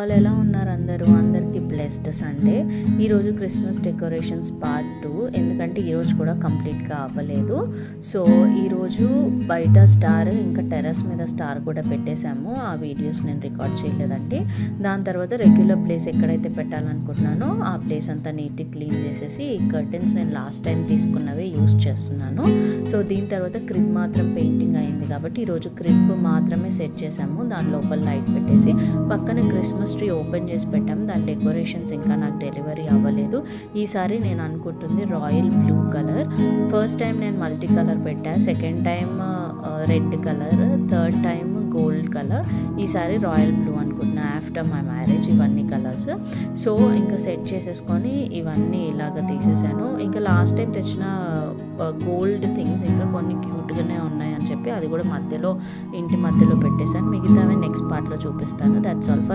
All, ఎలా ఉన్నారు అందరూ? అందరికీ బ్లెస్డ్ సండే. ఈరోజు క్రిస్మస్ డెకరేషన్స్ పార్ట్ 2, ఎందుకంటే ఈరోజు కూడా కంప్లీట్గా అవ్వలేదు. సో ఈరోజు బయట స్టార్, ఇంకా టెర్రస్ మీద స్టార్ కూడా పెట్టేశాము. ఆ వీడియోస్ నేను రికార్డ్ చేయలేదండి. దాని తర్వాత రెగ్యులర్ ప్లేస్ ఎక్కడైతే పెట్టాలనుకుంటున్నానో ఆ ప్లేస్ అంతా నీట్గా క్లీన్ చేసేసి ఈ కర్టెన్స్ నేను లాస్ట్ టైం తీసుకున్నవే యూస్ చేస్తున్నాను. సో దీని తర్వాత క్రిబ్ మాత్రం పెయింటింగ్ అయింది కాబట్టి ఈరోజు క్రిబ్ మాత్రమే సెట్ చేసాము. దాని లోపల లైట్ పెట్టేసి పక్కన క్రిస్మస్ ట్రీ ఓపెన్ చేసి పెట్టాము. దాని డెకరేషన్స్ ఇంకా నాకు డెలివరీ అవ్వలేదు. ఈసారి నేను అనుకుంటుంది royal blue colour. First time నేను మల్టీ కలర్ పెట్టా, second time red colour, third time gold colour, ఈసారి రాయల్ బ్లూ అనుకుంటున్నా. ఆఫ్టర్ మై మ్యారేజ్ ఇవన్నీ కలర్స్. సో ఇంకా సెట్ చేసేసుకొని ఇవన్నీ ఇలాగ తీసేసాను. ఇంకా లాస్ట్ టైం తెచ్చిన గోల్డ్ థింగ్స్ ఇంకా కొన్ని క్యూట్గానే ఉన్నాయి అని చెప్పి అది కూడా మధ్యలో, ఇంటి మధ్యలో పెట్టేశాను. మిగతావి నెక్స్ట్ పార్ట్లో చూపిస్తాను. That's all for